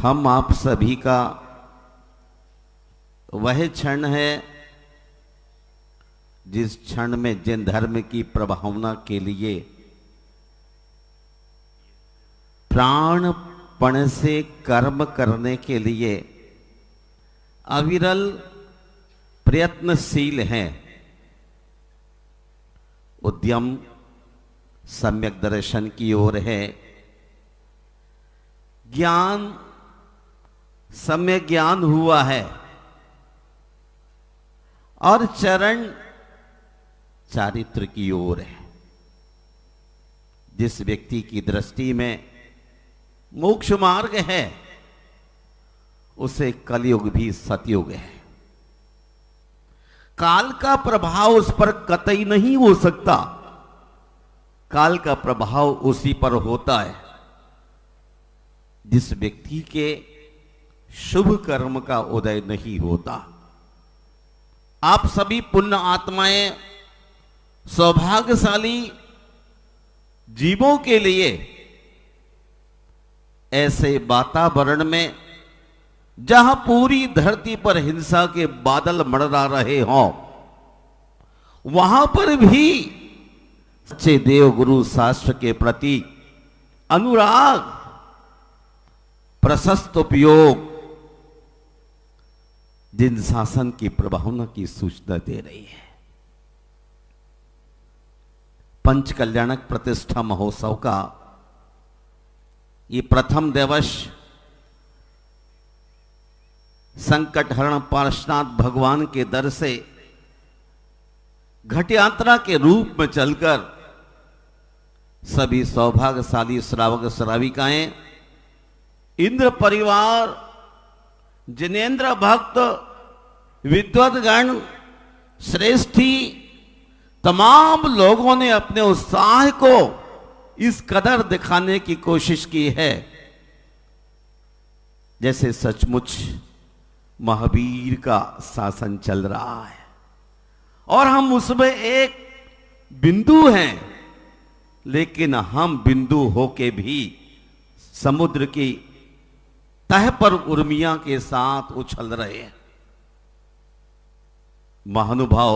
हम आप सभी का वह क्षण है जिस क्षण में जिन धर्म की प्रभावना के लिए प्राणपण से कर्म करने के लिए अविरल प्रयत्नशील हैं, उद्यम सम्यक दर्शन की ओर है, ज्ञान सम्यक ज्ञान हुआ है और चरण चारित्र की ओर है। जिस व्यक्ति की दृष्टि में मोक्ष मार्ग है उसे कलयुग भी सतयुग है। काल का प्रभाव उस पर कतई नहीं हो सकता, काल का प्रभाव उसी पर होता है जिस व्यक्ति के शुभ कर्म का उदय नहीं होता। आप सभी पुण्य आत्माएं सौभाग्यशाली जीवों के लिए ऐसे वातावरण में जहां पूरी धरती पर हिंसा के बादल मंडरा रहे हों, वहां पर भी सच्चे देव गुरु शास्त्र के प्रति अनुराग, प्रशस्त उपयोग जिन शासन की प्रभावना की सूचना दे रही है। पंच कल्याणक प्रतिष्ठा महोत्सव का ये प्रथम दिवस संकट हरण पार्श्वनाथ भगवान के दर से घट यात्रा के रूप में चलकर सभी सौभाग्यशाली श्रावक श्राविकाएं, इंद्र परिवार, जिनेन्द्र भक्त, विद्वद्गण, श्रेष्ठी, तमाम लोगों ने अपने उत्साह को इस कदर दिखाने की कोशिश की है जैसे सचमुच महावीर का शासन चल रहा है और हम उसमें एक बिंदु हैं, लेकिन हम बिंदु होके भी समुद्र की तह पर उर्मियां के साथ उछल रहे हैं। महानुभाव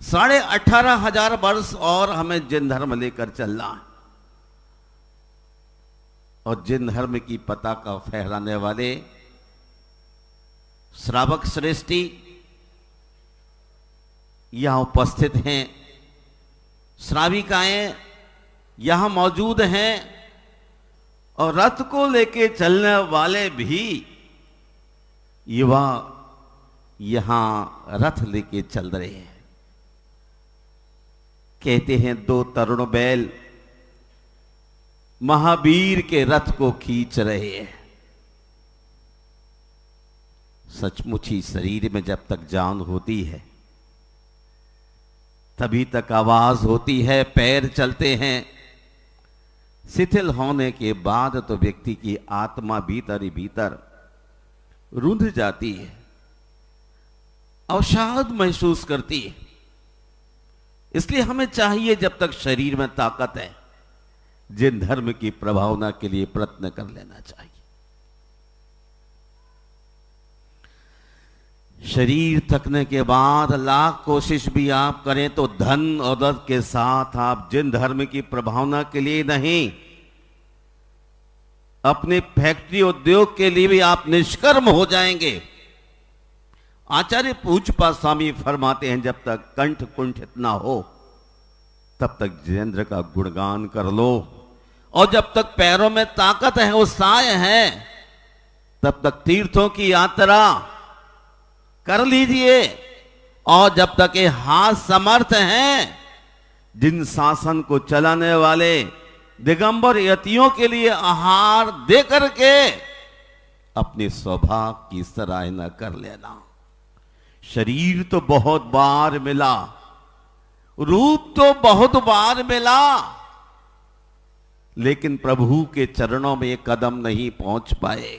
18,500 वर्ष और हमें जिन धर्म लेकर चलना है और जिन धर्म की पताका फहराने वाले श्रावक श्रेष्ठी यहां उपस्थित हैं, श्राविकाएं यहां मौजूद हैं और रथ को लेके चलने वाले भी युवा यहां रथ लेके चल रहे हैं। कहते हैं दो तरुण बैल महावीर के रथ को खींच रहे हैं। सचमुच ही शरीर में जब तक जान होती है तभी तक आवाज होती है, पैर चलते हैं। शिथिल होने के बाद तो व्यक्ति की आत्मा भीतर ही भीतर रुंध जाती है, अवसाद महसूस करती है। इसलिए हमें चाहिए जब तक शरीर में ताकत है जिन धर्म की प्रभावना के लिए प्रयत्न कर लेना चाहिए। शरीर थकने के बाद लाख कोशिश भी आप करें तो धन और दौलत के साथ आप जिन धर्म की प्रभावना के लिए नहीं, अपने फैक्ट्री उद्योग के लिए भी आप निष्कर्म हो जाएंगे। आचार्य पूज्यपाद स्वामी फरमाते हैं जब तक कंठ कुंठित ना हो तब तक जिनेंद्र का गुणगान कर लो, और जब तक पैरों में ताकत है, उत्साह है, तब तक तीर्थों की यात्रा कर लीजिए। और जब तक ये हाथ समर्थ हैं, जिन शासन को चलाने वाले दिगंबर यतियों के लिए आहार दे करके अपने सौभाग्य की सराहना कर लेना। शरीर तो बहुत बार मिला, रूप तो बहुत बार मिला, लेकिन प्रभु के चरणों में एक कदम नहीं पहुंच पाए।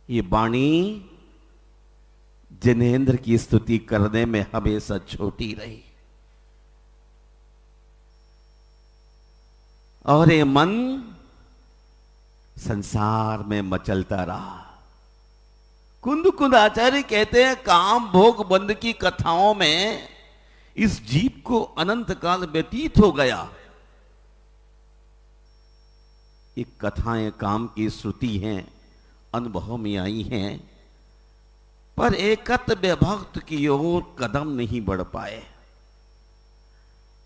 ये वाणी जिनेंद्र की स्तुति करने में हमेशा छोटी रही। और ये मन संसार में मचलता रहा। कुंद कुंद आचार्य कहते हैं काम भोग बंद की कथाओं में इस जीव को अनंत काल व्यतीत हो गया। ये कथाएं काम की श्रुति हैं, अनुभव में आई हैं, पर एकत्व भक्त की ओर कदम नहीं बढ़ पाए।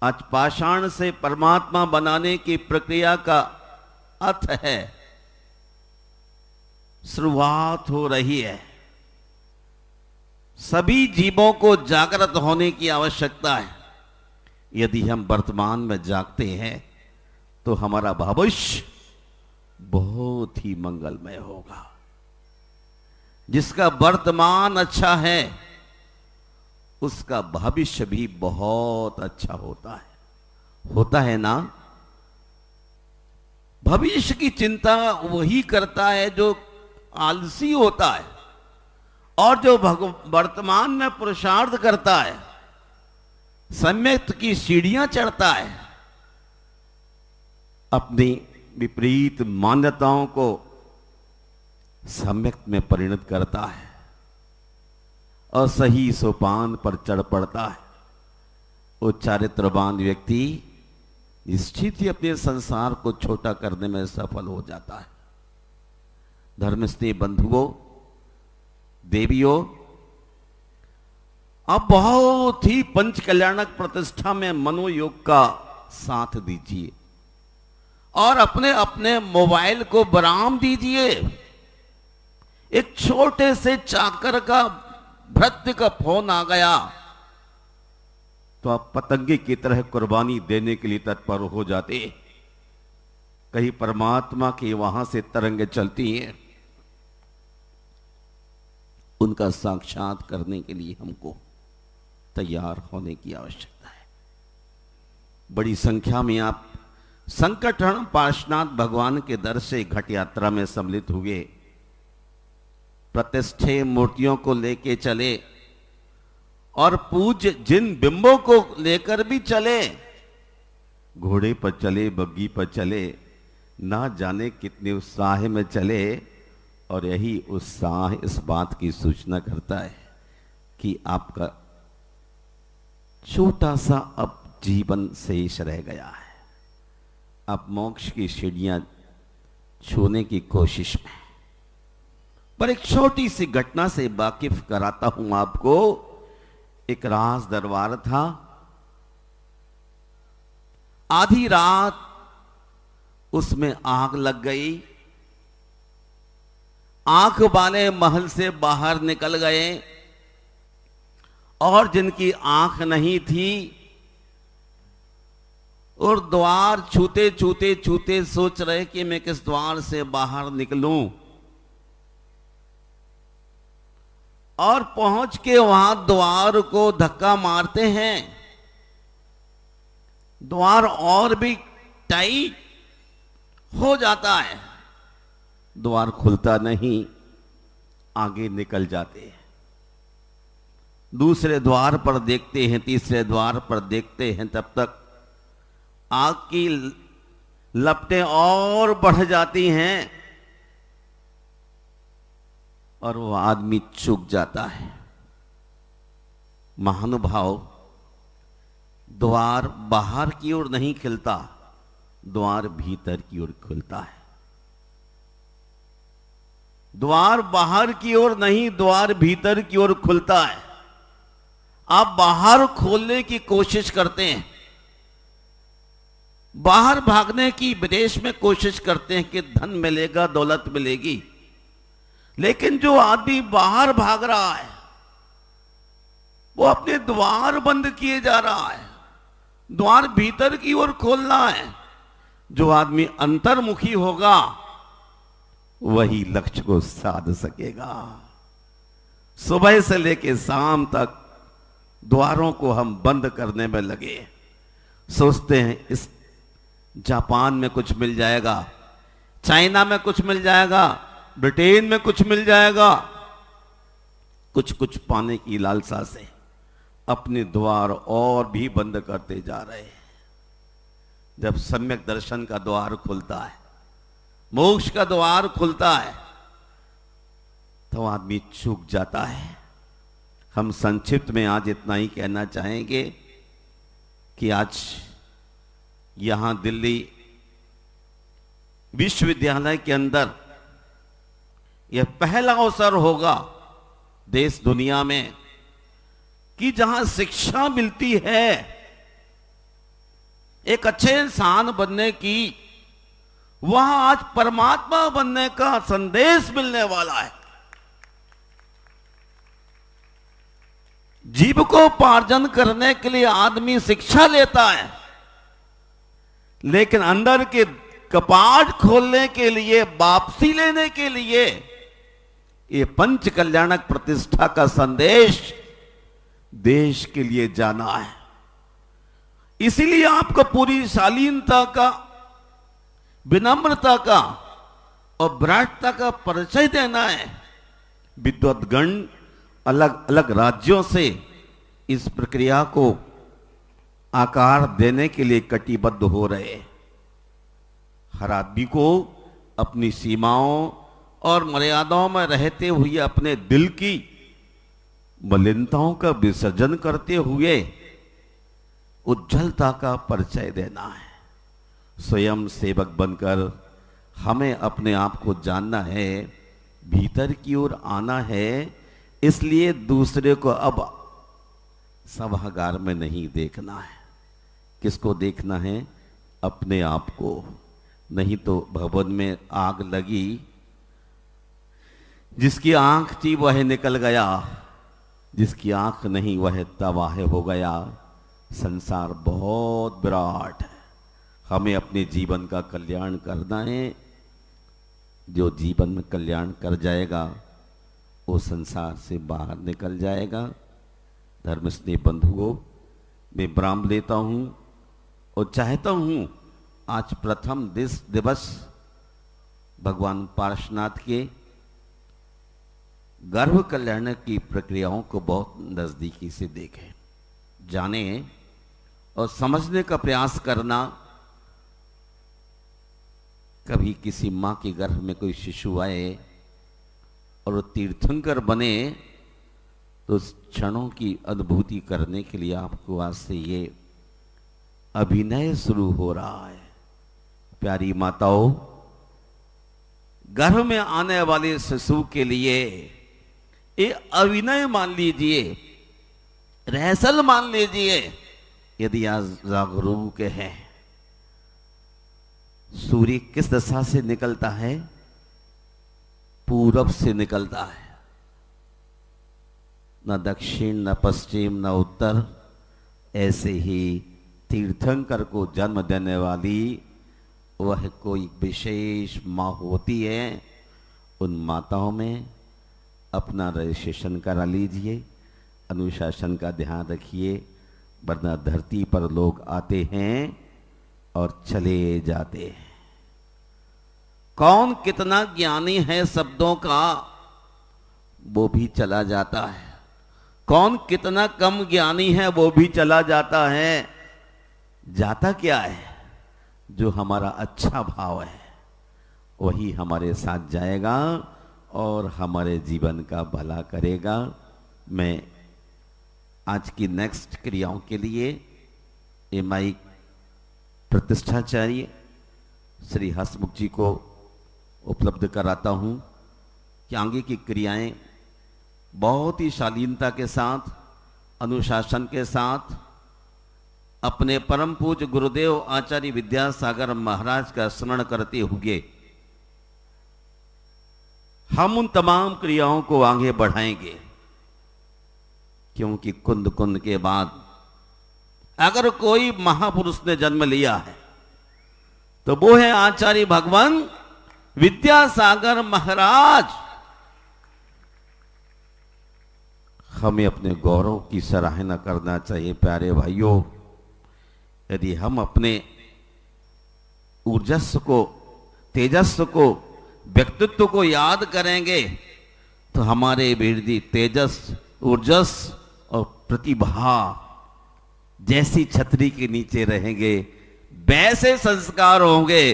आज पाषाण से परमात्मा बनाने की प्रक्रिया का अर्थ है, शुरुआत हो रही है। सभी जीवों को जागृत होने की आवश्यकता है। यदि हम वर्तमान में जागते हैं तो हमारा भविष्य बहुत ही मंगलमय होगा। जिसका वर्तमान अच्छा है उसका भविष्य भी बहुत अच्छा होता है ना। भविष्य की चिंता वही करता है जो आलसी होता है, और जो वर्तमान में पुरुषार्थ करता है, सम्यक की सीढ़ियां चढ़ता है, अपनी विपरीत मान्यताओं को सम्यक में परिणत करता है और सही सोपान पर चढ़ पड़ता है। वो चारित्रवान व्यक्ति निश्चित ही अपने संसार को छोटा करने में सफल हो जाता है। धर्मस्थ बंधुओं, देवियों, अब बहुत ही पंच कल्याणक प्रतिष्ठा में मनोयोग का साथ दीजिए और अपने अपने मोबाइल को विराम दीजिए। एक छोटे से चाकर का भृत्य का फोन आ गया तो आप पतंगे की तरह कुर्बानी देने के लिए तत्पर हो जाते। कहीं परमात्मा की वहां से तरंगें चलती हैं, उनका साक्षात करने के लिए हमको तैयार होने की आवश्यकता है। बड़ी संख्या में आप संकटहरण पार्श्वनाथ भगवान के दर से घट यात्रा में सम्मिलित हुए। प्रतिष्ठे मूर्तियों को लेके चले और पूज्य जिन बिंबों को लेकर भी चले, घोड़े पर चले, बग्गी पर चले, ना जाने कितने उत्साह में चले। और यही उत्साह इस बात की सूचना करता है कि आपका छोटा सा अब जीवन शेष रह गया है। आप मोक्ष की सीढ़ियां छूने की कोशिश में। पर एक छोटी सी घटना से वाकिफ कराता हूं आपको। एक राज दरबार था। आधी रात उसमें आग लग गई। आंख वाले महल से बाहर निकल गए और जिनकी आंख नहीं थी और द्वार छूते छूते छूते सोच रहे कि मैं किस द्वार से बाहर निकलूं, और पहुंच के वहां द्वार को धक्का मारते हैं। द्वार और भी टाइट हो जाता है, द्वार खुलता नहीं, आगे निकल जाते हैं। दूसरे द्वार पर देखते हैं, तीसरे द्वार पर देखते हैं, तब तक आग की लपटें और बढ़ जाती हैं और वो आदमी चूक जाता है। महानुभाव, द्वार बाहर की ओर नहीं खिलता, द्वार भीतर की ओर खुलता है। द्वार बाहर की ओर नहीं, द्वार भीतर की ओर खुलता है। आप बाहर खोलने की कोशिश करते हैं, बाहर भागने की विदेश में कोशिश करते हैं कि धन मिलेगा, दौलत मिलेगी। लेकिन जो आदमी बाहर भाग रहा है वो अपने द्वार बंद किए जा रहा है। द्वार भीतर की ओर खोलना है। जो आदमी अंतर्मुखी होगा वही लक्ष्य को साध सकेगा। सुबह से लेकर शाम तक द्वारों को हम बंद करने में लगे। सोचते हैं इस जापान में कुछ मिल जाएगा, चाइना में कुछ मिल जाएगा, ब्रिटेन में कुछ मिल जाएगा। कुछ कुछ पाने की लालसा से अपने द्वार और भी बंद करते जा रहे हैं। जब सम्यक दर्शन का द्वार खुलता है, मोक्ष का द्वार खुलता है, तो आदमी चूक जाता है। हम संक्षिप्त में आज इतना ही कहना चाहेंगे कि आज यहां दिल्ली विश्वविद्यालय के अंदर यह पहला अवसर होगा देश दुनिया में कि जहां शिक्षा मिलती है एक अच्छे इंसान बनने की, वहां आज परमात्मा बनने का संदेश मिलने वाला है। जीविकोपार्जन करने के लिए आदमी शिक्षा लेता है, लेकिन अंदर के कपाट खोलने के लिए, वापसी लेने के लिए ये पंच कल्याणक प्रतिष्ठा का संदेश देश के लिए जाना है। इसीलिए आपको पूरी शालीनता का, विनम्रता का और विराटता का परिचय देना है। विद्वद्गण अलग अलग राज्यों से इस प्रक्रिया को आकार देने के लिए कटिबद्ध हो रहे हैं। हर आदमी को अपनी सीमाओं और मर्यादाओं में रहते हुए अपने दिल की मलिनताओं का विसर्जन करते हुए उज्जवलता का परिचय देना है। स्वयं सेवक बनकर हमें अपने आप को जानना है, भीतर की ओर आना है। इसलिए दूसरे को अब सभागार में नहीं देखना है। किसको देखना है? अपने आप को। नहीं तो भवन में आग लगी, जिसकी आंख थी वह निकल गया, जिसकी आंख नहीं वह तबाह हो गया। संसार बहुत विराट है, हमें अपने जीवन का कल्याण करना है। जो जीवन में कल्याण कर जाएगा वो संसार से बाहर निकल जाएगा। धर्म स्नेह बंधुओं, मैं विराम लेता हूं और चाहता हूं आज प्रथम दिवस भगवान पार्श्वनाथ के गर्भ कल्याण की प्रक्रियाओं को बहुत नजदीकी से देखें, जाने और समझने का प्रयास करना। कभी किसी मां के गर्भ में कोई शिशु आए और वो तीर्थंकर बने तो उस क्षणों की अनुभूति करने के लिए आपको आज से ये अभिनय शुरू हो रहा है। प्यारी माताओं, गर्भ में आने वाले शिशु के लिए ये अभिनय मान लीजिए, रिहर्सल मान लीजिए। यदि आज जागरूक है, सूर्य किस दिशा से निकलता है? पूरब से निकलता है, न दक्षिण न पश्चिम न उत्तर। ऐसे ही तीर्थंकर को जन्म देने वाली वह कोई विशेष माँ होती है। उन माताओं में अपना रजिस्ट्रेशन करा लीजिए, अनुशासन का ध्यान रखिए, वरना धरती पर लोग आते हैं और चले जाते हैं। कौन कितना ज्ञानी है शब्दों का, वो भी चला जाता है। कौन कितना कम ज्ञानी है, वो भी चला जाता है। जाता क्या है? जो हमारा अच्छा भाव है वही हमारे साथ जाएगा और हमारे जीवन का भला करेगा। मैं आज की नेक्स्ट क्रियाओं के लिए एमआई प्रतिष्ठाचार्य श्री हसमुख जी को उपलब्ध कराता हूं कि आगे की क्रियाएं बहुत ही शालीनता के साथ, अनुशासन के साथ अपने परम पूज्य गुरुदेव आचार्य विद्यासागर महाराज का स्मरण करते हुए हम उन तमाम क्रियाओं को आगे बढ़ाएंगे। क्योंकि कुंद कुंद के बाद अगर कोई महापुरुष ने जन्म लिया है तो वो है आचार्य भगवान विद्यासागर महाराज। हमें अपने गौरव की सराहना करना चाहिए। प्यारे भाइयों, यदि हम अपने ऊर्जस्व को, तेजस्व को, व्यक्तित्व को याद करेंगे तो हमारे वृद्धि, तेजस, ऊर्जस और प्रतिभा जैसी छतरी के नीचे रहेंगे, वैसे संस्कार होंगे।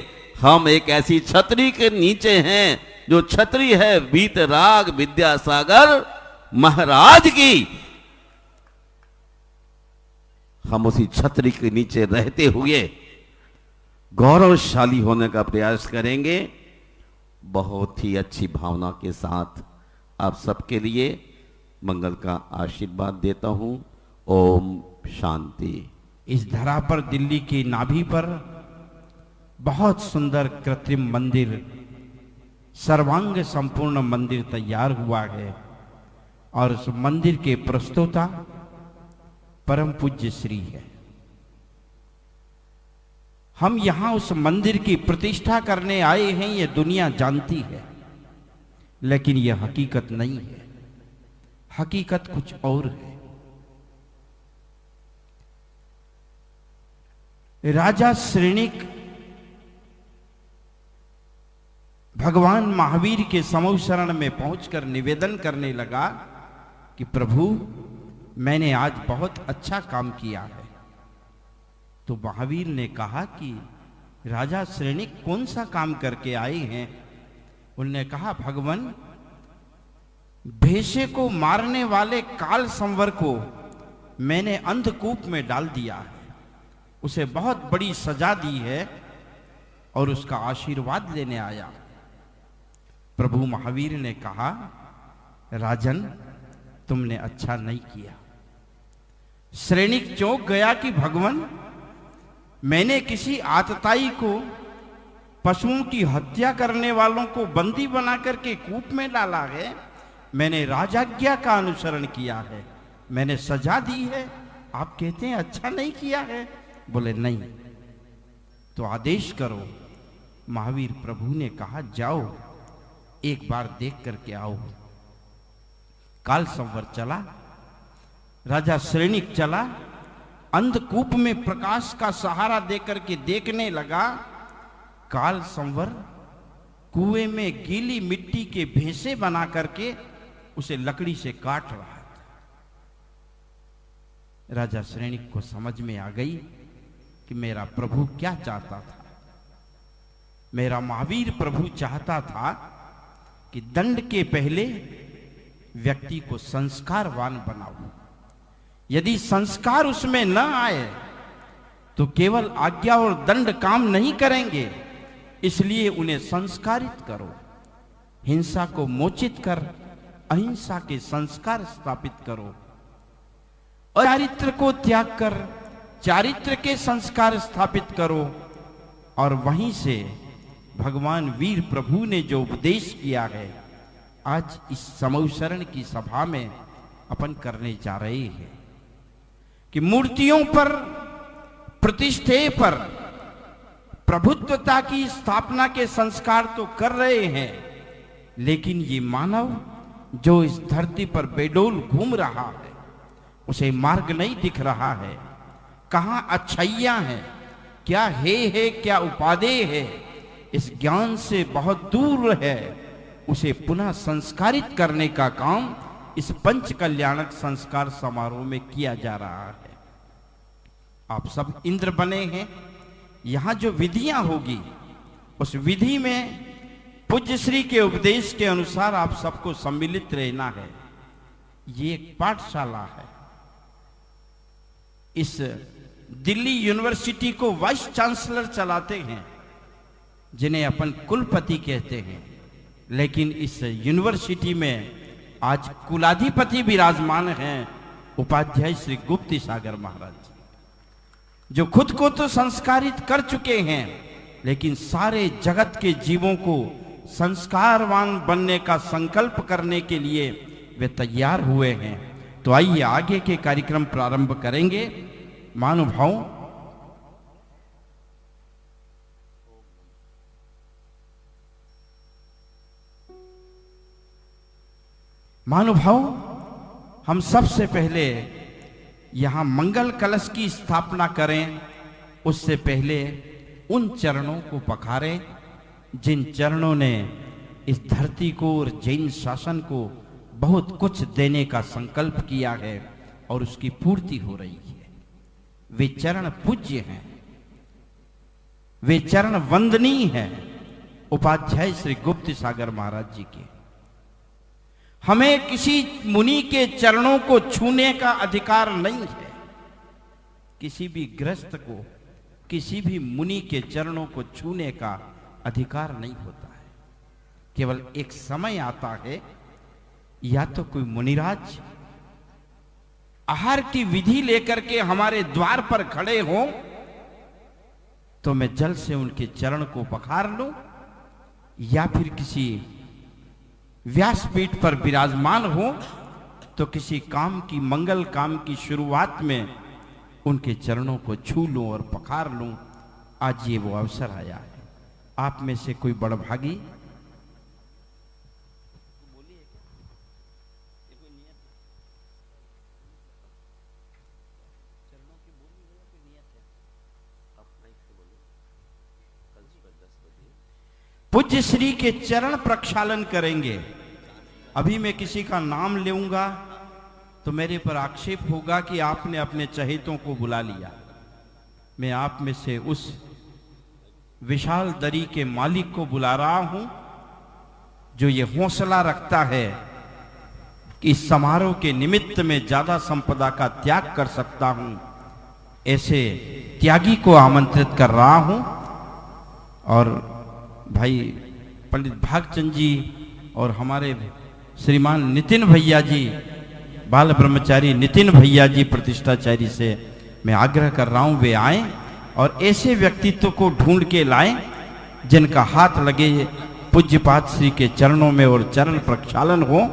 हम एक ऐसी छतरी के नीचे हैं जो छतरी है वीतराग विद्यासागर महाराज की। हम उसी छतरी के नीचे रहते हुए गौरवशाली होने का प्रयास करेंगे। बहुत ही अच्छी भावना के साथ आप सबके लिए मंगल का आशीर्वाद देता हूं। ओम शांति। इस धरा पर दिल्ली की नाभि पर बहुत सुंदर कृत्रिम मंदिर, सर्वांग संपूर्ण मंदिर तैयार हुआ है और उस मंदिर के प्रस्तोता परम पूज्य श्री है। हम यहां उस मंदिर की प्रतिष्ठा करने आए हैं, ये दुनिया जानती है, लेकिन यह हकीकत नहीं है। हकीकत कुछ और है। राजा श्रेणिक भगवान महावीर के समूह शरण में पहुंचकर निवेदन करने लगा कि प्रभु, मैंने आज बहुत अच्छा काम किया है। तो महावीर ने कहा कि राजा श्रेणिक कौन सा काम करके आए हैं? उन्होंने कहा, भगवान, भेषे को मारने वाले काल संवर को मैंने अंधकूप में डाल दिया है, उसे बहुत बड़ी सजा दी है और उसका आशीर्वाद लेने आया। प्रभु महावीर ने कहा, राजन, तुमने अच्छा नहीं किया। श्रेणिक चौंक गया कि भगवान, मैंने किसी आतताई को, पशुओं की हत्या करने वालों को बंदी बना करके कूप में डाला है। मैंने राजाज्ञा का अनुसरण किया है, मैंने सजा दी है। आप कहते हैं अच्छा नहीं किया है? बोले नहीं। तो आदेश करो। महावीर प्रभु ने कहा, जाओ एक बार देख करके आओ। काल संवर चला, राजा श्रेणिक चला, अंधकूप में प्रकाश का सहारा देकर के देखने लगा। काल संवर कुएं में गीली मिट्टी के भेसे बना करके उसे लकड़ी से काट रहा था। राजा श्रेणिक को समझ में आ गई कि मेरा प्रभु क्या चाहता था। मेरा महावीर प्रभु चाहता था कि दंड के पहले व्यक्ति को संस्कारवान बनाओ। यदि संस्कार उसमें न आए तो केवल आज्ञा और दंड काम नहीं करेंगे, इसलिए उन्हें संस्कारित करो। हिंसा को मोचित कर अहिंसा के संस्कार स्थापित करो। अचारित्र को त्याग कर चारित्र के संस्कार स्थापित करो। और वहीं से भगवान वीर प्रभु ने जो उपदेश किया है, आज इस समूह शरण की सभा में अपन करने जा रहे हैं कि मूर्तियों पर, प्रतिष्ठे पर प्रभुत्वता की स्थापना के संस्कार तो कर रहे हैं, लेकिन ये मानव जो इस धरती पर बेडोल घूम रहा है, उसे मार्ग नहीं दिख रहा है। कहां अच्छाइयां हैं, क्या है क्या उपादेय है, इस ज्ञान से बहुत दूर है। उसे पुनः संस्कारित करने का काम इस पंच कल्याणक संस्कार समारोह में किया जा रहा है। आप सब इंद्र बने हैं। यहां जो विधियां होगी, उस विधि में पूज्य श्री के उपदेश के अनुसार आप सबको सम्मिलित रहना है। ये एक पाठशाला है। इस दिल्ली यूनिवर्सिटी को वाइस चांसलर चलाते हैं, जिन्हें अपन कुलपति कहते हैं, लेकिन इस यूनिवर्सिटी में आज कुलाधिपति विराजमान हैं, उपाध्याय श्री गुप्त सागर महाराज, जो खुद को तो संस्कारित कर चुके हैं, लेकिन सारे जगत के जीवों को संस्कारवान बनने का संकल्प करने के लिए वे तैयार हुए हैं। तो आइए आगे के कार्यक्रम प्रारंभ करेंगे। महानुभाव, हम सबसे पहले यहां मंगल कलश की स्थापना करें। उससे पहले उन चरणों को पखारें जिन चरणों ने इस धरती को और जैन शासन को बहुत कुछ देने का संकल्प किया है और उसकी पूर्ति हो रही है। वे चरण पूज्य हैं। वे चरण वंदनीय हैं उपाध्याय श्री गुप्त सागर महाराज जी के। हमें किसी मुनि के चरणों को छूने का अधिकार नहीं है। किसी भी गृहस्थ को किसी भी मुनि के चरणों को छूने का अधिकार नहीं होता है। केवल एक समय आता है, या तो कोई मुनिराज आहार की विधि लेकर के हमारे द्वार पर खड़े हों तो मैं जल से उनके चरण को पखार लूं, या फिर किसी व्यासपीठ पर विराजमान हो तो किसी काम की मंगल काम की शुरुआत में उनके चरणों को छू लूं और पखार लूं। आज ये वो अवसर आया है। आप में से कोई बड़भागी पूज्य श्री के चरण प्रक्षालन करेंगे। अभी मैं किसी का नाम लूंगा तो मेरे पर आक्षेप होगा कि आपने अपने चहेतों को बुला लिया। मैं आप में से उस विशाल दरी के मालिक को बुला रहा हूं जो ये हौसला रखता है कि इस समारोह के निमित्त में ज्यादा संपदा का त्याग कर सकता हूं। ऐसे त्यागी को आमंत्रित कर रहा हूं। और भाई पंडित भागचंद जी और हमारे श्रीमान नितिन भैया जी, बाल ब्रह्मचारी नितिन भैया जी प्रतिष्ठाचारी से मैं आग्रह कर रहा हूं वे आएं और ऐसे व्यक्तित्व को ढूंढ के लाएं जिनका हाथ लगे पूज्यपाद श्री के चरणों में और चरण प्रक्षालन हो।